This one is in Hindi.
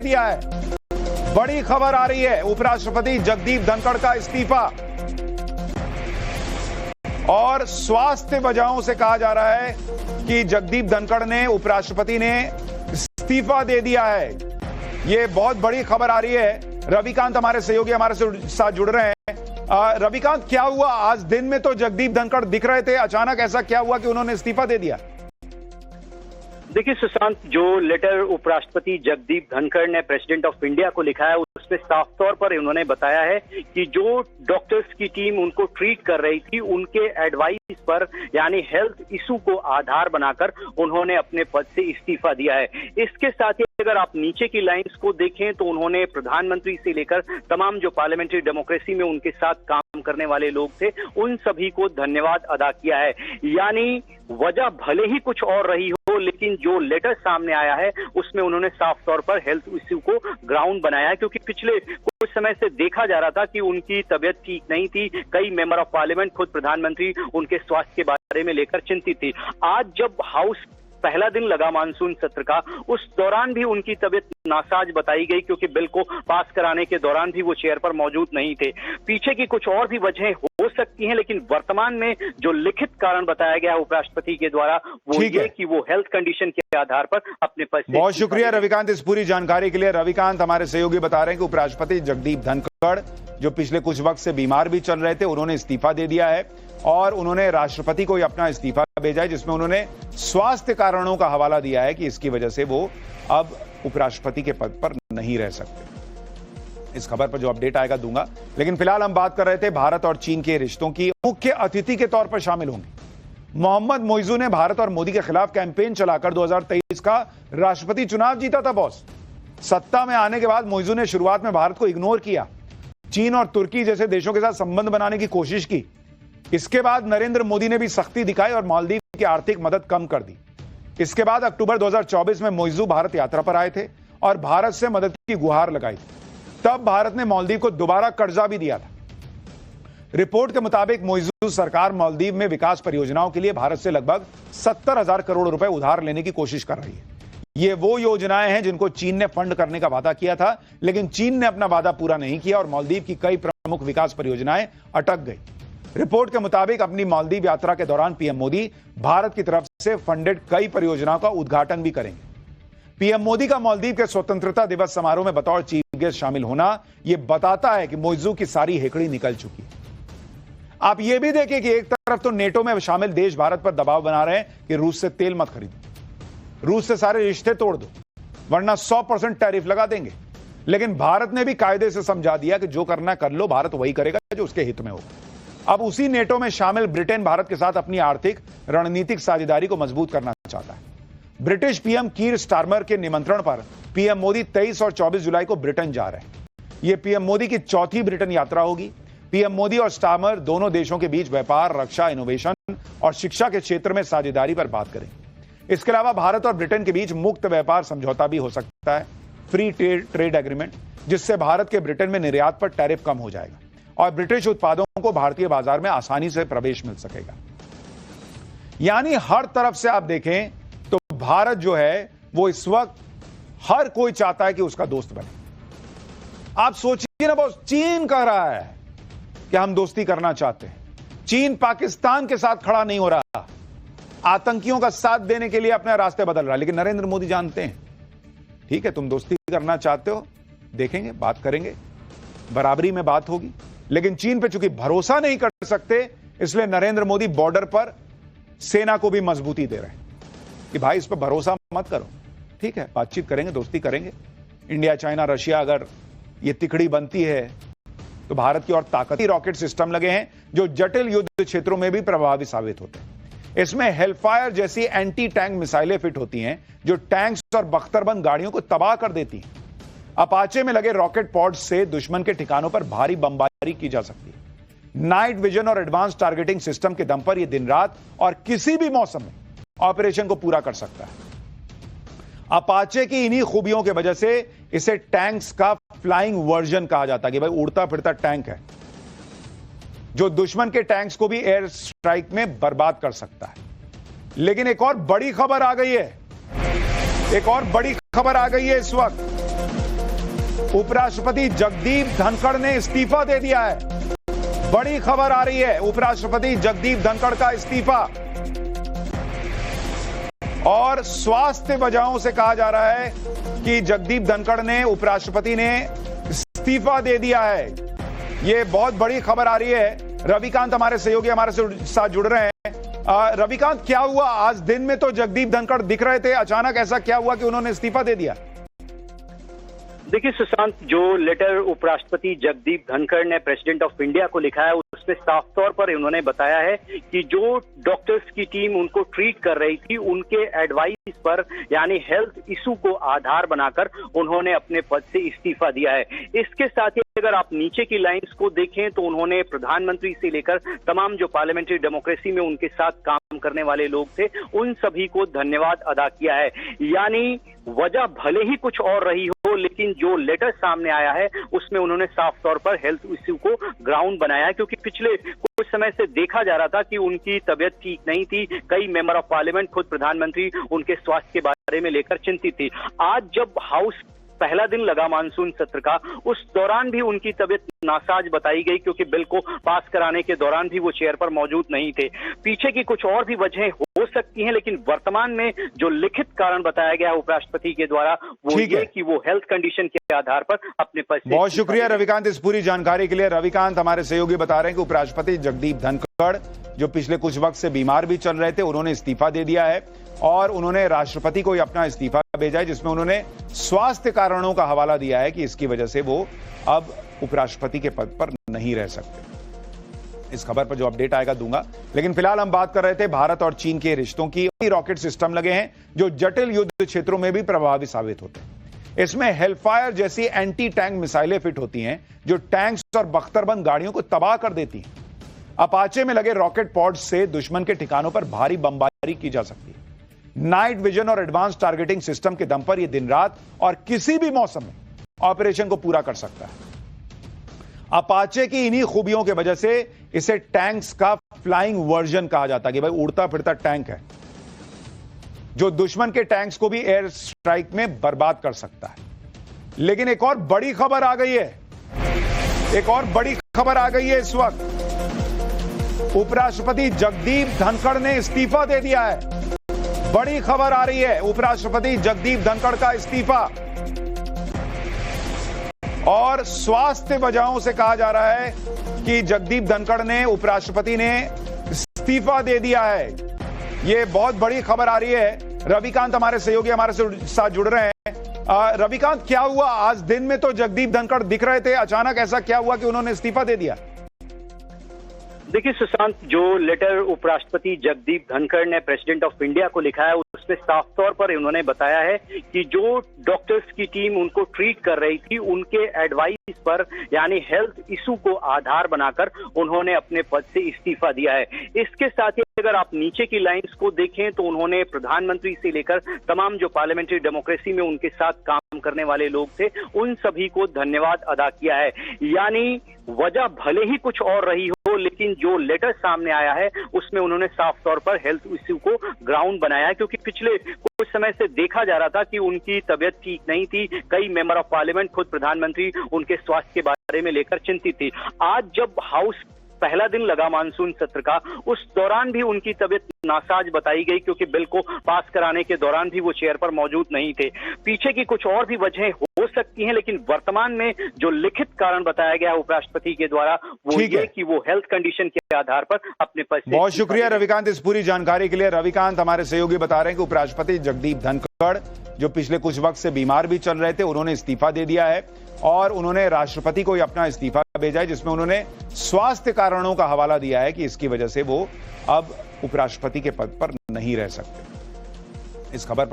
दिया है। बड़ी खबर आ रही है, उपराष्ट्रपति जगदीप धनखड़ का इस्तीफा। और स्वास्थ्य वजहों से कहा जा रहा है कि जगदीप धनखड़ ने, उपराष्ट्रपति ने इस्तीफा दे दिया है। यह बहुत बड़ी खबर आ रही है। रविकांत हमारे सहयोगी हमारे साथ जुड़ रहे हैं। रविकांत, क्या हुआ आज दिन में? तो जगदीप धनखड़ दिख रहे थे, अचानक ऐसा क्या हुआ कि उन्होंने इस्तीफा दे दिया? देखिए सुशांत, जो लेटर उपराष्ट्रपति जगदीप धनखड़ ने प्रेसिडेंट ऑफ इंडिया को लिखा है उसमें साफ तौर पर उन्होंने बताया है कि जो डॉक्टर्स की टीम उनको ट्रीट कर रही थी उनके एडवाइस पर, यानी हेल्थ इशू को आधार बनाकर उन्होंने अपने पद से इस्तीफा दिया है। इसके साथ ही अगर आप नीचे की लाइंस को देखें तो उन्होंने प्रधानमंत्री से लेकर तमाम जो पार्लियामेंट्री डेमोक्रेसी में उनके साथ काम करने वाले लोग थे उन सभी को धन्यवाद अदा किया है। यानी वजह भले ही कुछ और रही हो, लेकिन जो लेटर सामने आया है उसमें उन्होंने साफ तौर पर हेल्थ इश्यू को ग्राउंड बनाया है, क्योंकि पिछले कुछ समय से देखा जा रहा था कि उनकी तबीयत ठीक नहीं थी। कई मेंबर ऑफ पार्लियामेंट, खुद प्रधानमंत्री उनके स्वास्थ्य के बारे में लेकर चिंतित थी। आज जब हाउस पहला दिन लगा मानसून सत्र का, उस दौरान भी उनकी तबीयत नासाज बताई गई, क्योंकि बिल को पास कराने के दौरान भी वो चेयर पर मौजूद नहीं थे। पीछे की कुछ और भी वजहें हो सकती हैं, लेकिन वर्तमान में जो लिखित कारण बताया गया है उपराष्ट्रपति के द्वारा वो ये कि वो हेल्थ कंडीशन के आधार पर अपने पद से। बहुत शुक्रिया रविकांत इस पूरी जानकारी के लिए। रविकांत हमारे सहयोगी बता रहे हैं कि उपराष्ट्रपति जगदीप धनखड़ जो पिछले कुछ वक्त से बीमार भी चल रहे थे, उन्होंने इस्तीफा दे दिया है और उन्होंने राष्ट्रपति को अपना इस्तीफा भेजा है, जिसमें उन्होंने स्वास्थ्य कारणों का हवाला दिया है कि इसकी वजह से वो अब उपराष्ट्रपति के पद पर नहीं रह सकते। इस खबर पर जो अपडेट आएगा दूंगा, लेकिन फिलहाल हम बात कर रहे थे भारत और चीन के रिश्तों की। मुख्य अतिथि के तौर पर शामिल होंगे मोहम्मद मोइजू ने भारत और मोदी के खिलाफ कैंपेन चलाकर 2023 का राष्ट्रपति चुनाव जीता था। बॉस, सत्ता में आने के बाद मोइजू ने शुरुआत में भारत को इग्नोर किया, चीन और तुर्की जैसे देशों के साथ संबंध बनाने की कोशिश की। इसके बाद नरेंद्र मोदी ने भी सख्ती दिखाई और मालदीव की आर्थिक मदद कम कर दी। इसके बाद अक्टूबर 2024 में मोइजू भारत यात्रा पर आए थे और भारत से मदद की गुहार लगाई थी। तब भारत ने मालदीव को दोबारा कर्जा भी दिया था। रिपोर्ट के मुताबिक मोइजू सरकार मालदीव में विकास परियोजनाओं के लिए भारत से लगभग 70,000 करोड़ रुपए उधार लेने की कोशिश कर रही है। ये वो योजनाएं हैं जिनको चीन ने फंड करने का वादा किया था, लेकिन चीन ने अपना वादा पूरा नहीं किया और मालदीव की कई प्रमुख विकास परियोजनाएं अटक गई। रिपोर्ट के मुताबिक अपनी मालदीव यात्रा के दौरान पीएम मोदी भारत की तरफ से फंडेड कई परियोजनाओं का उद्घाटन भी करेंगे। पीएम मोदी का मालदीव के स्वतंत्रता दिवस समारोह में बतौर चीफ गेस्ट शामिल होना यह बताता है कि मोइजू की सारी हेकड़ी निकल चुकी है। आप यह भी देखिए कि एक तरफ तो नेटो में शामिल देश भारत पर दबाव बना रहे हैं कि रूस से तेल मत खरीदो, रूस से सारे रिश्ते तोड़ दो, वरना 100% टैरिफ लगा देंगे। लेकिन भारत ने भी कायदे से समझा दिया कि जो करना कर लो, भारत वही करेगा जो उसके हित में होगा। अब उसी नेटो में शामिल ब्रिटेन भारत के साथ अपनी आर्थिक रणनीतिक साझेदारी को मजबूत करना चाहता है। ब्रिटिश पीएम कीर स्टारमर के निमंत्रण पर पीएम मोदी 23 और 24 जुलाई को ब्रिटेन जा रहे हैं। यह पीएम मोदी की चौथी ब्रिटेन यात्रा होगी। पीएम मोदी और स्टारमर दोनों देशों के बीच व्यापार, रक्षा, इनोवेशन और शिक्षा के क्षेत्र में साझेदारी पर बात करेंगे। इसके अलावा भारत और ब्रिटेन के बीच मुक्त व्यापार समझौता भी हो सकता है, फ्री ट्रेड एग्रीमेंट, जिससे भारत के ब्रिटेन में निर्यात पर टैरिफ कम हो जाएगा और ब्रिटिश उत्पादों को भारतीय बाजार में आसानी से प्रवेश मिल सकेगा। यानी हर तरफ से आप देखें तो भारत जो है वो इस वक्त हर कोई चाहता है कि उसका दोस्त बने। आप सोचिए ना बॉस, चीन कह रहा है कि हम दोस्ती करना चाहते हैं। चीन पाकिस्तान के साथ खड़ा नहीं हो रहा, आतंकियों का साथ देने के लिए अपने रास्ते बदल रहा है। लेकिन नरेंद्र मोदी जानते हैं, ठीक है तुम दोस्ती करना चाहते हो, देखेंगे, बात करेंगे, बराबरी में बात होगी। लेकिन चीन पे चूंकि भरोसा नहीं कर सकते, इसलिए नरेंद्र मोदी बॉर्डर पर सेना को भी मजबूती दे रहे हैं कि भाई इस पर भरोसा मत करो, ठीक है बातचीत करेंगे, दोस्ती करेंगे। इंडिया, चाइना, रशिया अगर ये तिकड़ी बनती है तो भारत की और ताकती रॉकेट सिस्टम लगे हैं जो जटिल युद्ध क्षेत्रों में भी प्रभावी साबित होते हैं। इसमें हेलफायर जैसी एंटी टैंक मिसाइलें फिट होती हैं जो टैंक्स और बख्तरबंद गाड़ियों को तबाह कर देती हैं। अपाचे में लगे रॉकेट पॉड्स से दुश्मन के ठिकानों पर भारी बमबारी की जा सकती है। नाइट विजन और एडवांस टारगेटिंग सिस्टम के दम पर यह दिन रात और किसी भी मौसम में ऑपरेशन को पूरा कर सकता है। अपाचे की इन्हीं खूबियों की वजह से इसे टैंक्स का फ्लाइंग वर्जन कहा जाता है कि भाई उड़ता फिरता टैंक है जो दुश्मन के टैंक्स को भी एयर स्ट्राइक में बर्बाद कर सकता है। लेकिन एक और बड़ी खबर आ गई है, एक और बड़ी खबर आ गई है इस वक्त। उपराष्ट्रपति जगदीप धनखड़ ने इस्तीफा दे दिया है। बड़ी खबर आ रही है, उपराष्ट्रपति जगदीप धनखड़ का इस्तीफा। और स्वास्थ्य वजहों से कहा जा रहा है कि जगदीप धनखड़ ने, उपराष्ट्रपति ने इस्तीफा दे दिया है। ये बहुत बड़ी खबर आ रही है। रविकांत हमारे सहयोगी हमारे साथ जुड़ रहे हैं। रविकांत, क्या हुआ आज दिन में? तो जगदीप धनखड़ दिख रहे थे, अचानक ऐसा क्या हुआ कि उन्होंने इस्तीफा दे दिया? देखिए सुशांत, जो लेटर उपराष्ट्रपति जगदीप धनखड़ ने प्रेसिडेंट ऑफ इंडिया को लिखा है उसमें साफ तौर पर उन्होंने बताया है कि जो डॉक्टर्स की टीम उनको ट्रीट कर रही थी उनके एडवाइस पर, यानी हेल्थ इशू को आधार बनाकर उन्होंने अपने पद से इस्तीफा दिया है। इसके साथ ही अगर आप नीचे की लाइंस को देखें तो उन्होंने प्रधानमंत्री से लेकर तमाम जो पार्लियामेंट्री डेमोक्रेसी में उनके साथ काम करने वाले लोग थे उन सभी को धन्यवाद अदा किया है। यानी वजह भले ही कुछ और रही हो, लेकिन जो लेटर सामने आया है उसमें उन्होंने साफ तौर पर हेल्थ इश्यू को ग्राउंड बनाया है, क्योंकि पिछले कुछ समय से देखा जा रहा था कि उनकी तबीयत ठीक नहीं थी। कई मेंबर ऑफ पार्लियामेंट, खुद प्रधानमंत्री उनके स्वास्थ्य के बारे में लेकर चिंतित थी। आज जब हाउस पहला दिन लगा मानसून सत्र का, उस दौरान भी उनकी तबीयत नासाज बताई गई, क्योंकि बिल को पास कराने के दौरान भी वो चेयर पर मौजूद नहीं थे। पीछे की कुछ और भी वजहें हो सकती हैं, लेकिन वर्तमान में जो लिखित कारण बताया गया उपराष्ट्रपति के द्वारा वो ये कि वो हेल्थ कंडीशन के आधार पर अपने पद से। बहुत शुक्रिया रविकांत इस पूरी जानकारी के लिए। रविकांत हमारे सहयोगी बता रहे हैं कि उपराष्ट्रपति जगदीप धनखड़, जो पिछले कुछ वक्त से बीमार भी चल रहे थे, उन्होंने इस्तीफा दे दिया है और उन्होंने राष्ट्रपति को अपना इस्तीफा भेजा है, जिसमें उन्होंने स्वास्थ्य कारणों का हवाला दिया है कि इसकी वजह से वो अब उपराष्ट्रपति के पद पर नहीं रह सकते। इस खबर पर जो अपडेट आएगा दूंगा, लेकिन फिलहाल हम बात कर रहे थे भारत और चीन के रिश्तों की। रॉकेट सिस्टम लगे हैं जो जटिल युद्ध क्षेत्रों में भी प्रभावी साबित होते हैं। इसमें हेलफायर जैसी एंटी टैंक मिसाइलें फिट होती हैं जो टैंक्स और बख्तरबंद गाड़ियों को तबाह कर देती हैं। अपाचे में लगे रॉकेट पॉड्स से दुश्मन के ठिकानों पर भारी बमबारी की जा सकती है। नाइट विजन और एडवांस टारगेटिंग सिस्टम के दम पर यह दिन रात और किसी भी मौसम में ऑपरेशन को पूरा कर सकता है। अपाचे की इन्हीं खूबियों की वजह से इसे टैंक्स का फ्लाइंग वर्जन कहा जाता है कि भाई उड़ता फिरता टैंक है जो दुश्मन के टैंक्स को भी एयर स्ट्राइक में बर्बाद कर सकता है। लेकिन एक और बड़ी खबर आ गई है, एक और बड़ी खबर आ गई है इस वक्त। उपराष्ट्रपति जगदीप धनखड़ ने इस्तीफा दे दिया है। बड़ी खबर आ रही है, उपराष्ट्रपति जगदीप धनखड़ का इस्तीफा। और स्वास्थ्य वजहों से कहा जा रहा है कि जगदीप धनखड़ ने, उपराष्ट्रपति ने इस्तीफा दे दिया है। ये बहुत बड़ी खबर आ रही है। रविकांत हमारे सहयोगी हमारे साथ जुड़ रहे हैं। रविकांत, क्या हुआ आज दिन में? तो जगदीप धनखड़ दिख रहे थे, अचानक ऐसा क्या हुआ कि उन्होंने इस्तीफा दे दिया? देखिए सुशांत, जो लेटर उपराष्ट्रपति जगदीप धनखड़ ने प्रेसिडेंट ऑफ इंडिया को लिखा है उसमें साफ तौर पर उन्होंने बताया है कि जो डॉक्टर्स की टीम उनको ट्रीट कर रही थी उनके एडवाइस पर, यानी हेल्थ इशू को आधार बनाकर उन्होंने अपने पद से इस्तीफा दिया है। इसके साथ ही अगर आप नीचे की लाइंस को देखें तो उन्होंने प्रधानमंत्री से लेकर तमाम जो पार्लियामेंट्री डेमोक्रेसी में उनके साथ काम करने वाले लोग थे उन सभी को धन्यवाद अदा किया है। यानी वजह भले ही कुछ और रही हो, लेकिन जो लेटर सामने आया है उसमें उन्होंने साफ तौर पर हेल्थ इश्यू को ग्राउंड बनाया है, क्योंकि पिछले कुछ समय से देखा जा रहा था कि उनकी तबीयत ठीक नहीं थी। कई मेंबर ऑफ पार्लियामेंट, खुद प्रधानमंत्री उनके स्वास्थ्य के बारे में लेकर चिंतित थी। आज जब हाउस पहला दिन लगा मानसून सत्र का, उस दौरान भी उनकी तबीयत नासाज बताई गई, क्योंकि बिल को पास कराने के दौरान भी वो चेयर पर मौजूद नहीं थे। पीछे की कुछ और भी वजहें हो सकती हैं, लेकिन वर्तमान में जो लिखित कारण बताया गया उपराष्ट्रपति के द्वारा वो ये कि वो हेल्थ कंडीशन के आधार पर अपने पद से। बहुत शुक्रिया रविकांत इस पूरी जानकारी के लिए। रविकांत हमारे सहयोगी बता रहे हैं कि उपराष्ट्रपति जगदीप धनखड़, जो पिछले कुछ वक्त से बीमार भी चल रहे थे, उन्होंने इस्तीफा दे दिया है और उन्होंने राष्ट्रपति को अपना इस्तीफा भेजा है, जिसमें उन्होंने स्वास्थ्य कारणों का हवाला दिया है कि इसकी वजह से वो अब उपराष्ट्रपति के पद पर नहीं रह सकते। इस खबर